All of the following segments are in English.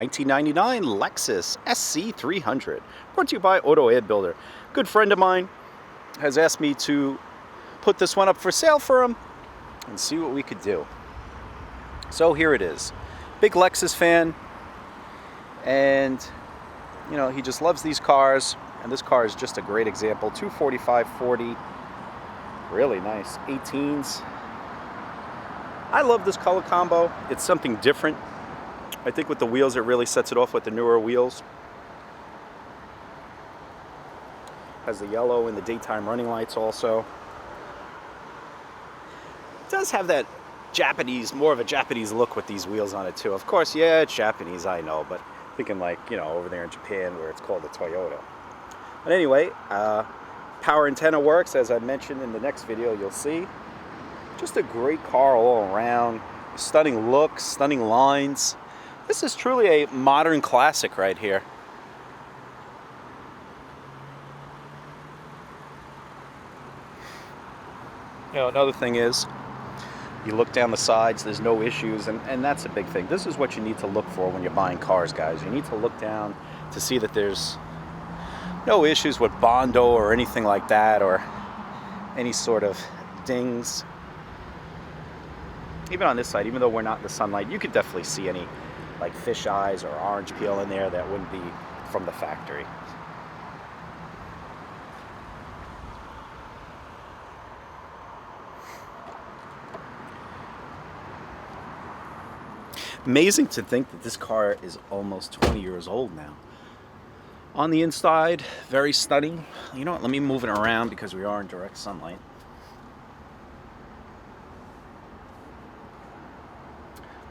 1999 Lexus SC300, brought to you by AutoAdBuilder. Good friend of mine has asked me to put this one up for sale for him and see what we could do. So here it is. Big Lexus fan, and you know, he just loves these cars, and this car is just a great example. 245/40, really nice 18s. I love this color combo. It's something different. I think with the wheels it really sets it off with the newer wheels. Has the yellow and the daytime running lights also. It does have that Japanese, more of a Japanese look with these wheels on it too. Of course, yeah, it's Japanese, I know, but thinking like, you know, over there in Japan where it's called a Toyota. But anyway, power antenna works, as I mentioned in the next video, you'll see. Just a great car all around. Stunning looks, stunning lines. This is truly a modern classic right here. You know, another thing is, you look down the sides, there's no issues, and that's a big thing. This is what you need to look for when you're buying cars, guys. You need to look down to see that there's no issues with Bondo or anything like that, or any sort of dings. Even on this side, even though we're not in the sunlight, you could definitely see any like fish eyes or orange peel in there that wouldn't be from the factory. Amazing to think that this car is almost 20 years old now. On the inside, very stunning. You know what, let me move it around because we are in direct sunlight.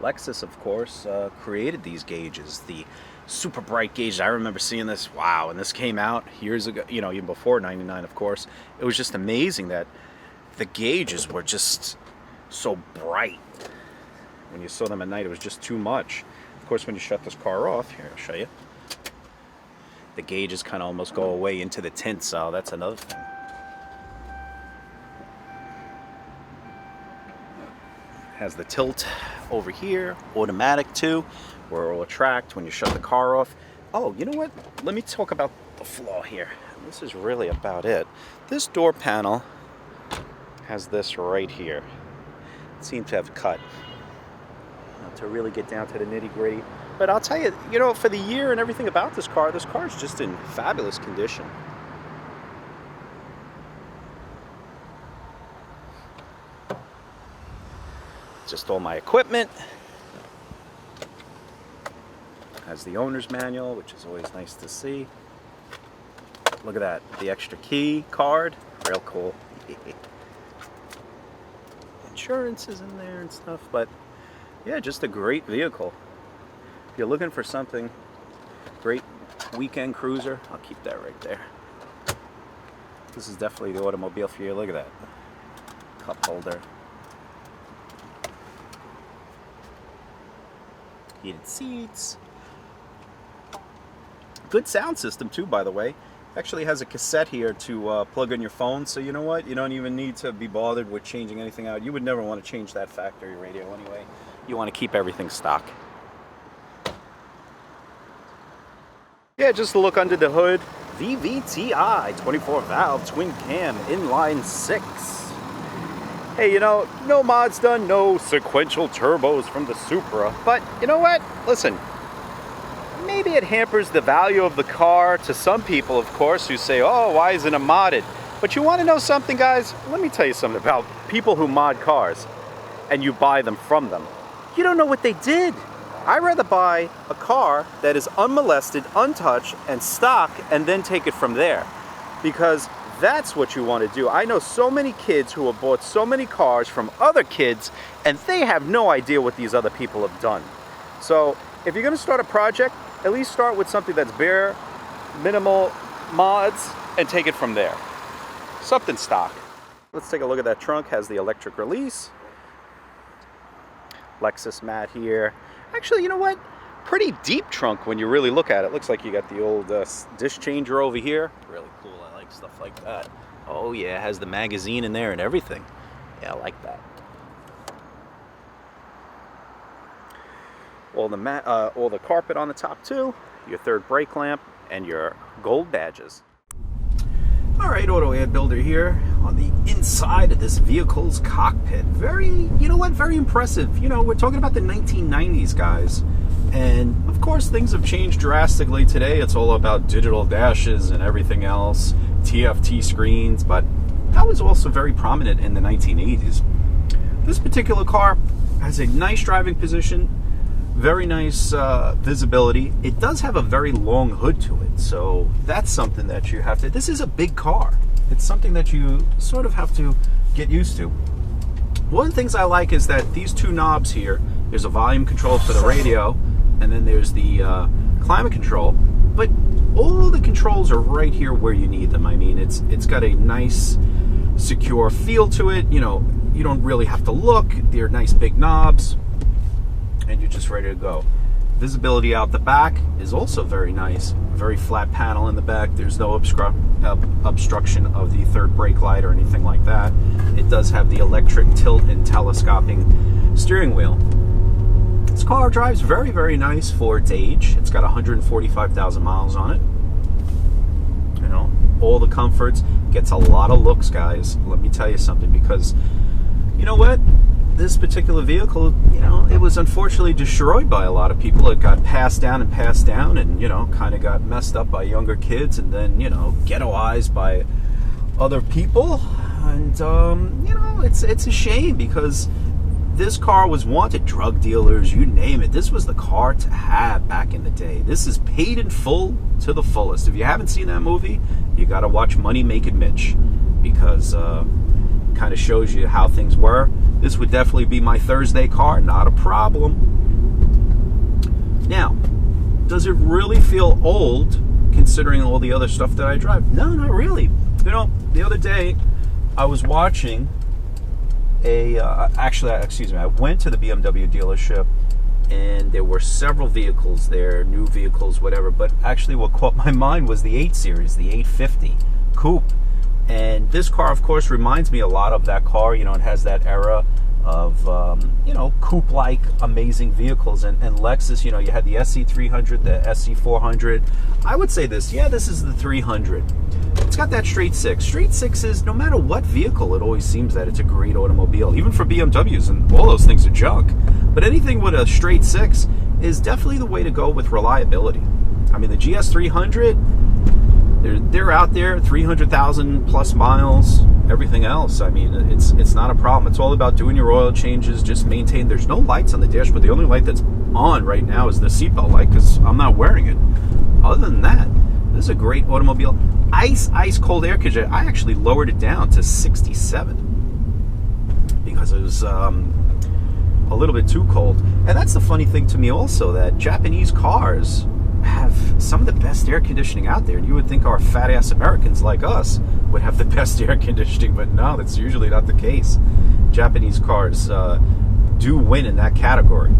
Lexus, of course, created these gauges, the super bright gauges. I remember seeing this, wow, and this came out years ago, you know, even before 99, of course. It was just amazing that the gauges were just so bright. When you saw them at night, it was just too much. Of course, when you shut this car off, here, I'll show you. The gauges kind of almost go away into the tint, so that's another thing. Has the tilt over here, automatic too, where it will attract when you shut the car off. Oh, you know what? Let me talk about the flaw here. This is really about it. This door panel has this right here. It seemed to have cut to really get down to the nitty-gritty. But I'll tell you, you know, for the year and everything about this car is just in fabulous condition. Just all my equipment. Has the owner's manual, which is always nice to see. Look at that, the extra key card, real cool. Insurance is in there and stuff, but yeah, just a great vehicle. If you're looking for something great weekend cruiser, I'll keep that right there. This is definitely the automobile for you. Look at that. Cup holder. Heated seats. Good sound system too, by the way. Actually has a cassette here to plug in your phone, so you know what? You don't even need to be bothered with changing anything out. You would never want to change that factory radio anyway. You want to keep everything stock. Yeah, just a look under the hood. VVTi 24 valve twin cam inline 6. Hey, you know, no mods done, no sequential turbos from the Supra, but you know what? Listen, maybe it hampers the value of the car to some people, of course, who say, oh, why isn't it modded? But you want to know something, guys? Let me tell you something about people who mod cars and you buy them from them. You don't know what they did. I'd rather buy a car that is unmolested, untouched, and stock, and then take it from there. Because that's what you want to do. I know so many kids who have bought so many cars from other kids, and they have no idea what these other people have done. So if you're going to start a project, at least start with something that's bare, minimal mods, and take it from there. Something stock. Let's take a look at that trunk. Has the electric release. Lexus mat here. Actually, you know what? Pretty deep trunk when you really look at it. Looks like you got the old dish changer over here. Really cool. I like stuff like that. Oh yeah, it has the magazine in there and everything. Yeah, I like that. all the carpet on the top too, your third brake lamp, and your gold badges. All right, AutoAdBuilder here on the inside of this vehicle's cockpit. Very, you know what, very impressive. You know, we're talking about the 1990s, guys. And of course, things have changed drastically today. It's all about digital dashes and everything else, TFT screens, but that was also very prominent in the 1980s. This particular car has a nice driving position, very nice visibility. It does have a very long hood to it, so that's something that you have to, this is a big car. It's something that you sort of have to get used to. One of the things I like is that these two knobs here, there's a volume control for the radio, and then there's the climate control, but all the controls are right here where you need them. I mean, it's got a nice, secure feel to it. You know, you don't really have to look. They're nice big knobs, and you're just ready to go. Visibility out the back is also very nice. Very flat panel in the back. There's no obstruction of the third brake light or anything like that. It does have the electric tilt and telescoping steering wheel. This car drives very, very nice for its age. It's got 145,000 miles on it. You know, all the comforts. Gets a lot of looks, guys. Let me tell you something, because you know what? This particular vehicle, you know, it was unfortunately destroyed by a lot of people. It got passed down and, you know, kind of got messed up by younger kids, and then, you know, ghettoized by other people. And, you know, it's a shame, because this car was wanted. Drug dealers, you name it. This was the car to have back in the day. This is paid in full to the fullest. If you haven't seen that movie, you got to watch Money Making Mitch, because kind of shows you how things were. This would definitely be my Thursday car, not a problem. Now, does it really feel old considering all the other stuff that I drive? No, not really. You know, the other day I was watching I went to the BMW dealership, and there were several vehicles there, new vehicles, whatever, but actually what caught my mind was the 8 Series, the 850 Coupe. And this car, of course, reminds me a lot of that car. You know, it has that era of, you know, coupe-like amazing vehicles. And Lexus, you know, you had the SC300, the SC400. I would say this is the 300. It's got that straight six. Straight sixes, no matter what vehicle, it always seems that it's a great automobile. Even for BMWs, and all those things are junk. But anything with a straight six is definitely the way to go with reliability. I mean, the GS300... They're out there, 300,000 plus miles, everything else. I mean, it's not a problem. It's all about doing your oil changes, just maintain. There's no lights on the dashboard. The only light that's on right now is the seatbelt light, because I'm not wearing it. Other than that, this is a great automobile. Ice cold air conditioning. I actually lowered it down to 67 because it was a little bit too cold. And that's the funny thing to me also, that Japanese cars have some of the best air conditioning out there, and you would think our fat ass Americans like us would have the best air conditioning, but no, that's usually not the case. Japanese cars do win in that category.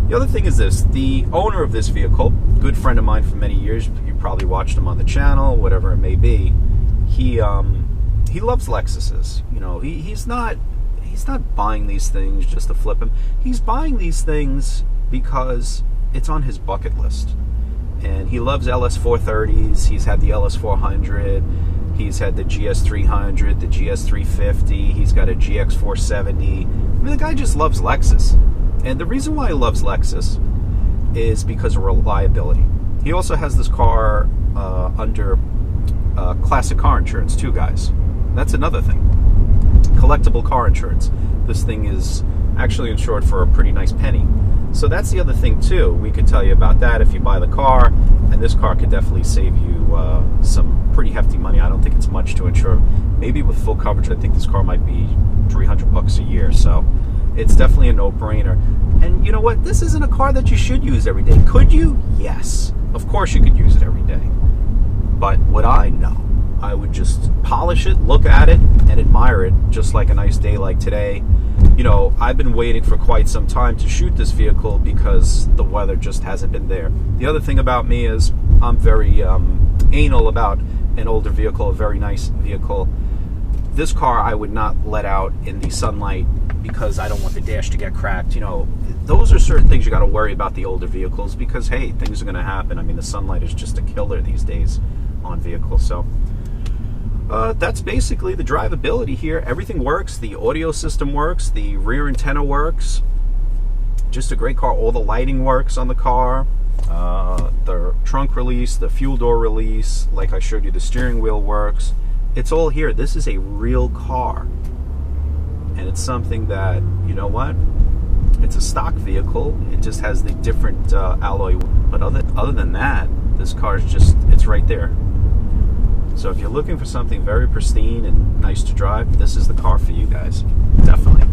The other thing is this: the owner of this vehicle, good friend of mine for many years, you probably watched him on the channel, whatever it may be, he loves Lexuses. You know, he's not buying these things just to flip them. He's buying these things because it's on his bucket list. And he loves LS430s. He's had the LS400. He's had the GS300, the GS350. He's got a GX470. I mean, the guy just loves Lexus. And the reason why he loves Lexus is because of reliability. He also has this car under classic car insurance too, guys. That's another thing. Collectible car insurance. This thing is actually insured for a pretty nice penny. So that's the other thing too. We could tell you about that if you buy the car, and this car could definitely save you some pretty hefty money. I don't think it's much to insure. Maybe with full coverage, I think this car might be $300 a year. So it's definitely a no-brainer. And you know what? This isn't a car that you should use every day. Could you? Yes. Of course you could use it every day. But would I? No. I would just polish it, look at it, and admire it, just like a nice day like today. You know, I've been waiting for quite some time to shoot this vehicle because the weather just hasn't been there. The other thing about me is I'm very anal about an older vehicle, a very nice vehicle. This car I would not let out in the sunlight because I don't want the dash to get cracked. You know, those are certain things you got to worry about the older vehicles, because hey, things are going to happen. I mean, the sunlight is just a killer these days on vehicles. So that's basically the drivability here. Everything works. The audio system works. The rear antenna works. Just a great car. All the lighting works on the car. The trunk release, the fuel door release, like I showed you, the steering wheel works. It's all here. This is a real car. And it's something that, you know what? It's a stock vehicle. It just has the different alloy. But other than that, this car is just, it's right there. So if you're looking for something very pristine and nice to drive, this is the car for you guys. Definitely.